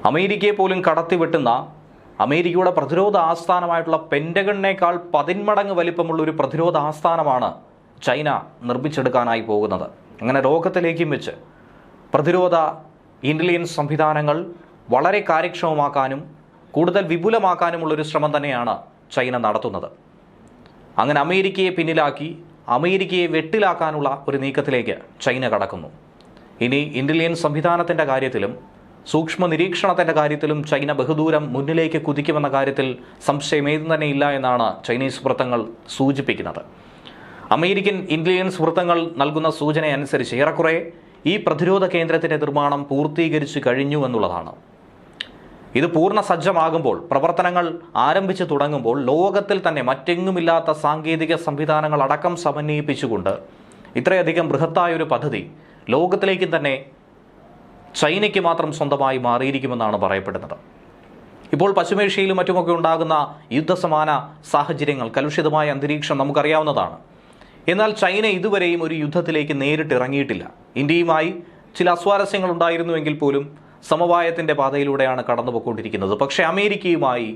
അമേരിക്കയെ പോലും കടത്തിവെട്ടുന്ന അമേരിക്കയുടെ പ്രതിരോധ ആസ്ഥാനമായിട്ടുള്ള പെൻറ്റഗണിനേക്കാൾ 10 മടങ്ങ് വലിപ്പമുള്ള ഒരു പ്രതിരോധ ആസ്ഥാനമാണ് ചൈന നിർമ്മിച്ചെടുക്കാനായി പോകുന്നത്. അങ്ങനെ ലോകത്തിലേക്കും വെച്ച് പ്രതിരോധ ഇൻ്റലിജൻസ് സംവിധാനങ്ങൾ വളരെ കാര്യക്ഷമമാക്കാനും കൂടുതൽ വിപുലമാക്കാനുമുള്ളൊരു ശ്രമം തന്നെയാണ് ചൈന നടത്തുന്നത്. അങ്ങനെ അമേരിക്കയെ പിന്നിലാക്കി അമേരിക്കയെ വെട്ടിലാക്കാനുള്ള ഒരു നീക്കത്തിലേക്ക് ചൈന കടക്കുന്നു. ഇനി ഇൻ്റലിജൻസ് സംവിധാനത്തിൻ്റെ കാര്യത്തിലും സൂക്ഷ്മ നിരീക്ഷണത്തിൻ്റെ കാര്യത്തിലും ചൈന ബഹുദൂരം മുന്നിലേക്ക് കുതിക്കുമെന്ന കാര്യത്തിൽ സംശയമേതും തന്നെ ഇല്ല എന്നാണ് ചൈനീസ് വൃത്തങ്ങൾ സൂചിപ്പിക്കുന്നത്. അമേരിക്കൻ ഇൻ്റലിജൻസ് വൃത്തങ്ങൾ നൽകുന്ന സൂചന അനുസരിച്ച് ഏറെക്കുറെ ഈ പ്രതിരോധ കേന്ദ്രത്തിൻ്റെ നിർമ്മാണം പൂർത്തീകരിച്ചു കഴിഞ്ഞു എന്നുള്ളതാണ്. ഇത് പൂർണ്ണ സജ്ജമാകുമ്പോൾ, പ്രവർത്തനങ്ങൾ ആരംഭിച്ചു തുടങ്ങുമ്പോൾ ലോകത്തിൽ തന്നെ മറ്റെങ്ങുമില്ലാത്ത സാങ്കേതിക സംവിധാനങ്ങൾ അടക്കം സമന്വയിപ്പിച്ചുകൊണ്ട് ഇത്രയധികം ബൃഹത്തായൊരു പദ്ധതി ലോകത്തിലേക്കും തന്നെ ചൈനയ്ക്ക് മാത്രം സ്വന്തമായി മാറിയിരിക്കുമെന്നാണ് പറയപ്പെടുന്നത്. ഇപ്പോൾ പശ്ചിമേഷ്യയിലും മറ്റുമൊക്കെ ഉണ്ടാകുന്ന യുദ്ധസമാന സാഹചര്യങ്ങൾ, കലുഷിതമായ അന്തരീക്ഷം നമുക്കറിയാവുന്നതാണ്. എന്നാൽ ചൈന ഇതുവരെയും ഒരു യുദ്ധത്തിലേക്ക് നേരിട്ട് ഇറങ്ങിയിട്ടില്ല. ഇന്ത്യയുമായി ചില അസ്വാരസ്യങ്ങൾ ഉണ്ടായിരുന്നുവെങ്കിൽ പോലും സമവായത്തിൻ്റെ പാതയിലൂടെയാണ് കടന്നുപോയിക്കൊണ്ടിരിക്കുന്നത്. പക്ഷേ അമേരിക്കയുമായി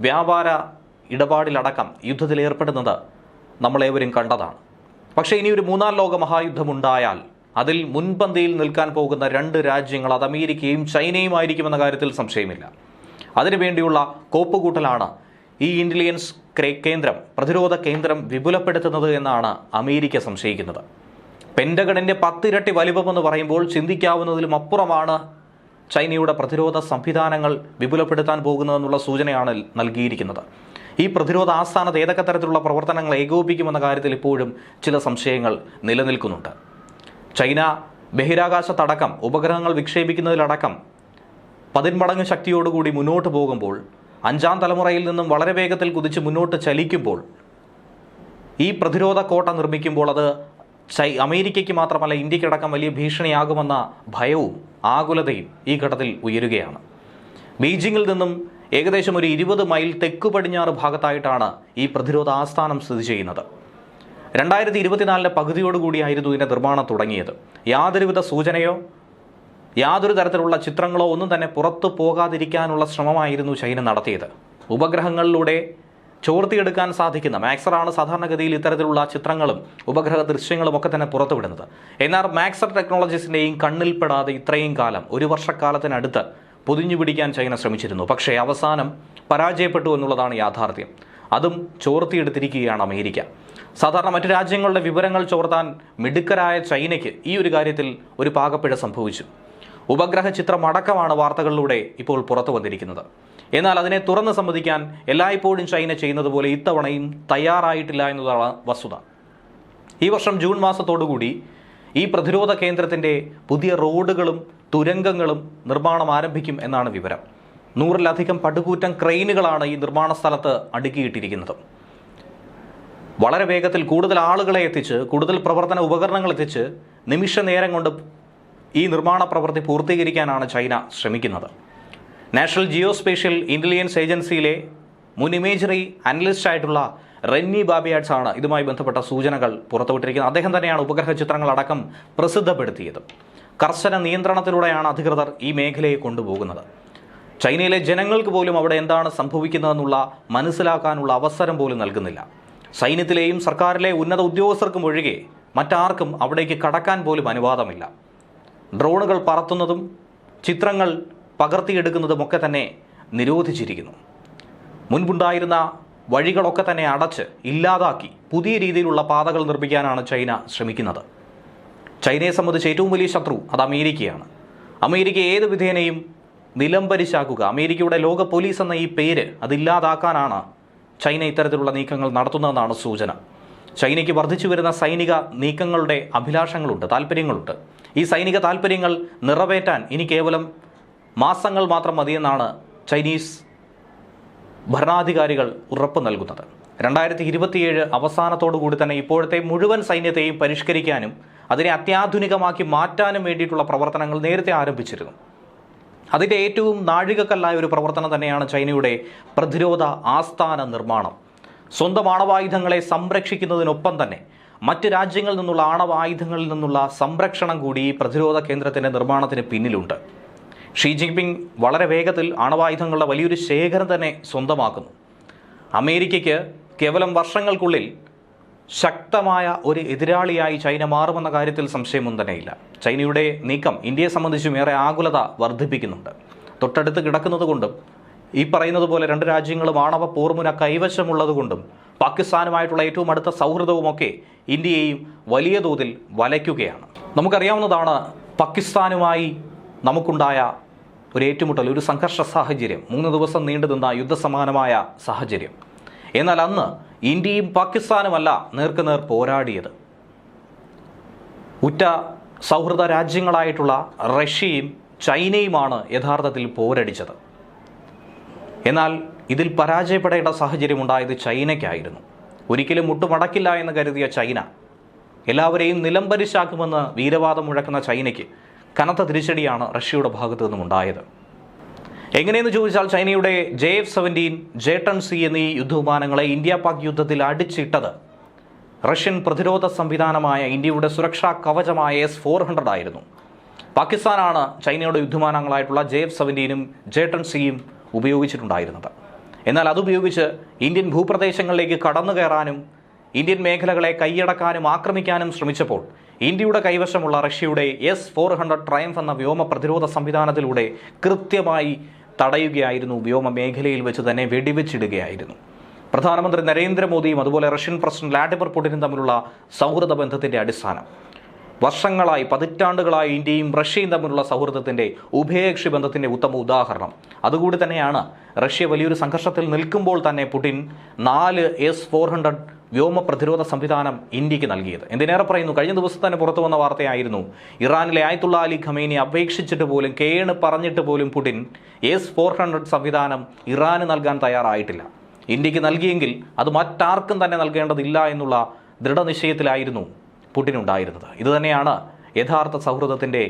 വ്യാപാര ഇടപാടിലടക്കം യുദ്ധത്തിലേർപ്പെടുന്നത് നമ്മളേവരും കണ്ടതാണ്. പക്ഷേ ഇനിയൊരു മൂന്നാം ലോക മഹായുദ്ധമുണ്ടായാൽ അതിൽ മുൻപന്തിയിൽ നിൽക്കാൻ പോകുന്ന 2 രാജ്യങ്ങൾ അത് അമേരിക്കയും ചൈനയുമായിരിക്കുമെന്ന കാര്യത്തിൽ സംശയമില്ല. അതിനുവേണ്ടിയുള്ള കോപ്പുകൂട്ടലാണ് ഈ ഇൻ്റലിജൻസ് കേന്ദ്രം, പ്രതിരോധ കേന്ദ്രം വിപുലപ്പെടുത്തുന്നത് എന്നാണ് അമേരിക്ക സംശയിക്കുന്നത്. പെൻറ്റഗണിൻ്റെ 10 ഇരട്ടി വലിപ്പമെന്ന് പറയുമ്പോൾ ചിന്തിക്കാവുന്നതിലും അപ്പുറമാണ് ചൈനയുടെ പ്രതിരോധ സംവിധാനങ്ങൾ വിപുലപ്പെടുത്താൻ പോകുന്നതെന്നുള്ള സൂചനയാണ് നൽകിയിരിക്കുന്നത്. ഈ പ്രതിരോധ ആസ്ഥാനത്ത് ഏതൊക്കെ തരത്തിലുള്ള പ്രവർത്തനങ്ങൾ ഏകോപിപ്പിക്കുമെന്ന കാര്യത്തിൽ ഇപ്പോഴും ചില സംശയങ്ങൾ നിലനിൽക്കുന്നുണ്ട്. ചൈന ബഹിരാകാശത്തടക്കം ഉപഗ്രഹങ്ങൾ വിക്ഷേപിക്കുന്നതിലടക്കം 10 മടങ്ങ് ശക്തിയോടുകൂടി മുന്നോട്ട് പോകുമ്പോൾ, 5ാം തലമുറയിൽ നിന്നും വളരെ വേഗത്തിൽ കുതിച്ച് മുന്നോട്ട് ചലിക്കുമ്പോൾ, ഈ പ്രതിരോധ കോട്ട നിർമ്മിക്കുമ്പോൾ അത് അമേരിക്കയ്ക്ക് മാത്രമല്ല ഇന്ത്യക്കടക്കം വലിയ ഭീഷണിയാകുമെന്ന ഭയവും ആകുലതയും ഈ ഘട്ടത്തിൽ ഉയരുകയാണ്. ബീജിംഗിൽ നിന്നും ഏകദേശം ഒരു 20 മൈൽ തെക്കു പടിഞ്ഞാറ് ഭാഗത്തായിട്ടാണ് ഈ പ്രതിരോധ ആസ്ഥാനം സ്ഥിതി ചെയ്യുന്നത്. 2024 പകുതിയോടുകൂടിയായിരുന്നു ഇതിൻ്റെ നിർമ്മാണം തുടങ്ങിയത്. യാതൊരുവിധ സൂചനയോ യാതൊരു തരത്തിലുള്ള ചിത്രങ്ങളോ ഒന്നും തന്നെ പുറത്തു പോകാതിരിക്കാനുള്ള ശ്രമമായിരുന്നു ചൈന നടത്തിയത്. ഉപഗ്രഹങ്ങളിലൂടെ ചോർത്തിയെടുക്കാൻ സാധിക്കുന്ന മാക്സറാണ് സാധാരണഗതിയിൽ ഇത്തരത്തിലുള്ള ചിത്രങ്ങളും ഉപഗ്രഹ ദൃശ്യങ്ങളും ഒക്കെ തന്നെ പുറത്തുവിടുന്നത്. എന്നാൽ മാക്സർ ടെക്നോളജീസിൻ്റെയും കണ്ണിൽപ്പെടാതെ ഇത്രയും കാലം, 1 വർഷക്കാലത്തിനടുത്ത് പൊതിഞ്ഞു പിടിക്കാൻ ചൈന ശ്രമിച്ചിരുന്നു. പക്ഷേ അവസാനം പരാജയപ്പെട്ടു എന്നുള്ളതാണ് യാഥാർത്ഥ്യം. അതും ചോർത്തിയെടുത്തിരിക്കുകയാണ് അമേരിക്ക. സാധാരണ മറ്റു രാജ്യങ്ങളുടെ വിവരങ്ങൾ ചോർത്താൻ മിടുക്കരായ ചൈനയ്ക്ക് ഈ ഒരു കാര്യത്തിൽ ഒരു പാകപ്പിഴ സംഭവിച്ചു. ഉപഗ്രഹ ചിത്രം അടക്കമാണ് വാർത്തകളിലൂടെ ഇപ്പോൾ പുറത്തു വന്നിരിക്കുന്നത്. എന്നാൽ അതിനെ തുറന്ന് സമ്മതിക്കാൻ എല്ലായ്പ്പോഴും ചൈന ചെയ്യുന്നത് പോലെ ഇത്തവണയും തയ്യാറായിട്ടില്ല എന്നതാണ് വസ്തുത. ഈ വർഷം ജൂൺ മാസത്തോടുകൂടി ഈ പ്രതിരോധ കേന്ദ്രത്തിൻ്റെ പുതിയ റോഡുകളും തുരങ്കങ്ങളും നിർമ്മാണം ആരംഭിക്കും എന്നാണ് വിവരം. 100-ലധികം പടുകൂറ്റൻ ക്രെയിനുകളാണ് ഈ നിർമ്മാണ സ്ഥലത്ത് അടുക്കിയിട്ടിരിക്കുന്നത്. വളരെ വേഗത്തിൽ കൂടുതൽ ആളുകളെ എത്തിച്ച്, കൂടുതൽ പ്രവർത്തന ഉപകരണങ്ങൾ എത്തിച്ച് നിമിഷ നേരം കൊണ്ട് ഈ നിർമ്മാണ പ്രവൃത്തി പൂർത്തീകരിക്കാനാണ് ചൈന ശ്രമിക്കുന്നത്. നാഷണൽ ജിയോസ്പേഷ്യൽ ഇൻ്റലിജൻസ് ഏജൻസിയിലെ മുൻ ഇമേജറി അനലിസ്റ്റ് ആയിട്ടുള്ള റെന്നി ബാബിയാഡ്സ് ആണ് ഇതുമായി ബന്ധപ്പെട്ട സൂചനകൾ പുറത്തുവിട്ടിരിക്കുന്നത്. അദ്ദേഹം തന്നെയാണ് ഉപഗ്രഹ ചിത്രങ്ങളടക്കം പ്രസിദ്ധപ്പെടുത്തിയത്. കർശന നിയന്ത്രണത്തിലൂടെയാണ് അധികൃതർ ഈ മേഖലയെ കൊണ്ടുപോകുന്നത്. ചൈനയിലെ ജനങ്ങൾക്ക് പോലും അവിടെ എന്താണ് സംഭവിക്കുന്നതെന്നുള്ള മനസ്സിലാക്കാനുള്ള അവസരം പോലും നൽകുന്നില്ല. സൈന്യത്തിലെയും സർക്കാരിലെ ഉന്നത ഉദ്യോഗസ്ഥർക്കും ഒഴികെ മറ്റാർക്കും അവിടേക്ക് കടക്കാൻ പോലും അനുവാദമില്ല. ഡ്രോണുകൾ പറത്തുന്നതും ചിത്രങ്ങൾ പകർത്തിയെടുക്കുന്നതുമൊക്കെ തന്നെ നിരോധിച്ചിരിക്കുന്നു. മുൻപുണ്ടായിരുന്ന വഴികളൊക്കെ തന്നെ അടച്ച് ഇല്ലാതാക്കി പുതിയ രീതിയിലുള്ള പാതകൾ നിർമ്മിക്കാനാണ് ചൈന ശ്രമിക്കുന്നത്. ചൈനയെ സംബന്ധിച്ച് ഏറ്റവും വലിയ ശത്രു അത് അമേരിക്കയാണ്. അമേരിക്ക ഏത് വിധേനയും നിലംപരിശാക്കുക, അമേരിക്കയുടെ ലോക പോലീസ് എന്ന ഈ പേര് അതില്ലാതാക്കാനാണ് ചൈന ഇത്തരത്തിലുള്ള നീക്കങ്ങൾ നടത്തുന്നതെന്നാണ് സൂചന. ചൈനയ്ക്ക് വർദ്ധിച്ചു വരുന്ന സൈനിക നീക്കങ്ങളുടെ അഭിലാഷങ്ങളുണ്ട്, താല്പര്യങ്ങളുണ്ട്. ഈ സൈനിക താല്പര്യങ്ങൾ നിറവേറ്റാൻ ഇനി കേവലം മാസങ്ങൾ മാത്രം മതിയെന്നാണ് ചൈനീസ് ഭരണാധികാരികൾ ഉറപ്പ് നൽകുന്നത്. 2027 അവസാനത്തോടുകൂടി തന്നെ ഇപ്പോഴത്തെ മുഴുവൻ സൈന്യത്തെയും പരിഷ്കരിക്കാനും അതിനെ അത്യാധുനികമാക്കി മാറ്റാനും വേണ്ടിയിട്ടുള്ള പ്രവർത്തനങ്ങൾ നേരത്തെ ആരംഭിച്ചിരുന്നു. അതിൻ്റെ ഏറ്റവും നാഴികക്കല്ലായ ഒരു പ്രവർത്തനം തന്നെയാണ് ചൈനയുടെ പ്രതിരോധ ആസ്ഥാന നിർമ്മാണം. സ്വന്തം ആണവായുധങ്ങളെ സംരക്ഷിക്കുന്നതിനൊപ്പം തന്നെ മറ്റ് രാജ്യങ്ങളിൽ നിന്നുള്ള ആണവായുധങ്ങളിൽ നിന്നുള്ള സംരക്ഷണം കൂടി ഈ പ്രതിരോധ കേന്ദ്രത്തിൻ്റെ നിർമ്മാണത്തിന് പിന്നിലുണ്ട്. ഷീ ജിൻപിങ് വളരെ വേഗത്തിൽ ആണവായുധങ്ങളുടെ വലിയൊരു ശേഖരം തന്നെ സ്വന്തമാക്കുന്നു. അമേരിക്കയ്ക്ക് കേവലം വർഷങ്ങൾക്കുള്ളിൽ ശക്തമായ ഒരു എതിരാളിയായി ചൈന മാറുമെന്ന കാര്യത്തിൽ സംശയമൊന്നും തന്നെയില്ല. ചൈനയുടെ നീക്കം ഇന്ത്യയെ സംബന്ധിച്ചും ഏറെ ആകുലത വർദ്ധിപ്പിക്കുന്നുണ്ട്. തൊട്ടടുത്ത് കിടക്കുന്നത് കൊണ്ടും ഈ പറയുന്നത് പോലെ രണ്ട് രാജ്യങ്ങളും ആണവ പോർമുന കൈവശമുള്ളതുകൊണ്ടും പാകിസ്ഥാനുമായിട്ടുള്ള ഏറ്റവും അടുത്ത സൗഹൃദവുമൊക്കെ ഇന്ത്യയെയും വലിയ തോതിൽ വലയ്ക്കുകയാണ്. നമുക്കറിയാവുന്നതാണ് പാകിസ്ഥാനുമായി നമുക്കുണ്ടായ ഒരു ഏറ്റുമുട്ടൽ, ഒരു സംഘർഷ സാഹചര്യം, 3 ദിവസം നീണ്ടുനിന്ന യുദ്ധസമാനമായ സാഹചര്യം. എന്നാൽ അന്ന് ഇന്ത്യയും പാകിസ്ഥാനുമല്ല നേർക്കുനേർ പോരാടിയത്. ഉറ്റ സൗഹൃദ രാജ്യങ്ങളായിട്ടുള്ള റഷ്യയും ചൈനയുമാണ് യഥാർത്ഥത്തിൽ പോരടിച്ചത്. എന്നാൽ ഇതിൽ പരാജയപ്പെടേണ്ട സാഹചര്യം ഉണ്ടായത് ചൈനയ്ക്കായിരുന്നു. ഒരിക്കലും മുട്ടുമടക്കില്ല എന്ന് കരുതിയ ചൈന എല്ലാവരെയും നിലംപരിശാക്കുമെന്ന് വീരവാദം മുഴക്കുന്ന ചൈനയ്ക്ക് കനത്ത തിരിച്ചടിയാണ് റഷ്യയുടെ ഭാഗത്തു നിന്നും ഉണ്ടായത്. എങ്ങനെയെന്ന് ചോദിച്ചാൽ ചൈനയുടെ JF-17, J-10C എന്നീ യുദ്ധവിമാനങ്ങളെ ഇന്ത്യ പാക് യുദ്ധത്തിൽ അടിച്ചിട്ടത് റഷ്യൻ പ്രതിരോധ സംവിധാനമായ ഇന്ത്യയുടെ സുരക്ഷാ കവചമായ S-400 ആയിരുന്നു. പാകിസ്ഥാനാണ് ചൈനയുടെ യുദ്ധവിമാനങ്ങളായിട്ടുള്ള JF-17ഉം J-10Cയും ഉപയോഗിച്ചിട്ടുണ്ടായിരുന്നത്. എന്നാൽ അതുപയോഗിച്ച് ഇന്ത്യൻ ഭൂപ്രദേശങ്ങളിലേക്ക് കടന്നു കയറാനും ഇന്ത്യൻ മേഖലകളെ കൈയടക്കാനും ആക്രമിക്കാനും ശ്രമിച്ചപ്പോൾ ഇന്ത്യയുടെ കൈവശമുള്ള റഷ്യയുടെ S-400 ട്രയംഫ് എന്ന വ്യോമ പ്രതിരോധ സംവിധാനത്തിലൂടെ കൃത്യമായി തടയുകയായിരുന്നു. വ്യോമ മേഖലയിൽ വെച്ച് തന്നെ വെടിവെച്ചിടുകയായിരുന്നു. പ്രധാനമന്ത്രി നരേന്ദ്രമോദിയും അതുപോലെ റഷ്യൻ പ്രസിഡന്റ് വ്ളാഡിമിർ പുടിനും തമ്മിലുള്ള സൗഹൃദ ബന്ധത്തിൻ്റെ അടിസ്ഥാനം വർഷങ്ങളായി, പതിറ്റാണ്ടുകളായി ഇന്ത്യയും റഷ്യയും തമ്മിലുള്ള സൗഹൃദത്തിൻ്റെ ഉഭയകക്ഷി ബന്ധത്തിൻ്റെ ഉത്തമ ഉദാഹരണം. അതുകൂടി തന്നെയാണ് റഷ്യ വലിയൊരു സംഘർഷത്തിൽ നിൽക്കുമ്പോൾ തന്നെ പുടിൻ 4 S-400 വ്യോമ പ്രതിരോധ സംവിധാനം ഇന്ത്യക്ക് നൽകിയത്. എന്തിനേറെ പറയുന്നു, കഴിഞ്ഞ ദിവസം തന്നെ പുറത്തു വന്ന വാർത്തയായിരുന്നു, ഇറാനിലെ ആയത്തുള്ള അലി ഖമേനി അപേക്ഷിച്ചിട്ട് പോലും, കേണ് പറഞ്ഞിട്ട് പോലും പുടിൻ S-400 സംവിധാനം ഇറാന് നൽകാൻ തയ്യാറായിട്ടില്ല. ഇന്ത്യക്ക് നൽകിയെങ്കിൽ അത് മറ്റാർക്കും തന്നെ നൽകേണ്ടതില്ല എന്നുള്ള ദൃഢനിശ്ചയത്തിലായിരുന്നു പുടിനുണ്ടായിരുന്നത്. ഇതുതന്നെയാണ് യഥാർത്ഥ സൗഹൃദത്തിൻ്റെ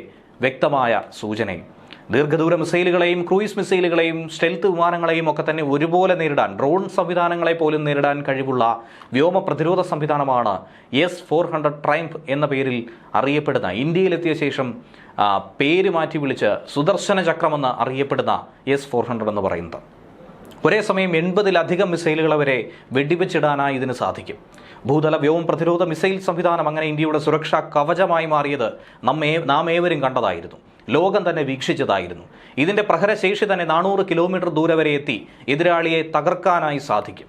വ്യക്തമായ സൂചനയും. ദീർഘദൂര മിസൈലുകളെയും ക്രൂയിസ് മിസൈലുകളെയും സ്റ്റെൽത്ത് വിമാനങ്ങളെയും ഒക്കെ തന്നെ ഒരുപോലെ നേരിടാൻ, ഡ്രോൺ സംവിധാനങ്ങളെ പോലും നേരിടാൻ കഴിവുള്ള വ്യോമ പ്രതിരോധ സംവിധാനമാണ് S-400 ട്രയംഫ് എന്ന പേരിൽ അറിയപ്പെടുന്ന, ഇന്ത്യയിലെത്തിയ ശേഷം പേര് മാറ്റി വിളിച്ച് സുദർശന ചക്രമെന്ന് അറിയപ്പെടുന്ന S-400 എന്ന് പറയുന്നത്. ഒരേ സമയം 80-ലധികം മിസൈലുകളെ വരെ വെടിവെച്ചിടാനായി ഇതിന് സാധിക്കും. ഭൂതല വ്യോമ പ്രതിരോധ മിസൈൽ സംവിധാനം അങ്ങനെ ഇന്ത്യയുടെ സുരക്ഷാ കവചമായി മാറിയത് നാം ഏവരും കണ്ടതായിരുന്നു. ലോകം തന്നെ വീക്ഷിച്ചതായിരുന്നു. ഇതിൻ്റെ പ്രഹരശേഷി തന്നെ 400 കിലോമീറ്റർ ദൂരെ വരെ എത്തി എതിരാളിയെ തകർക്കാനായി സാധിക്കും.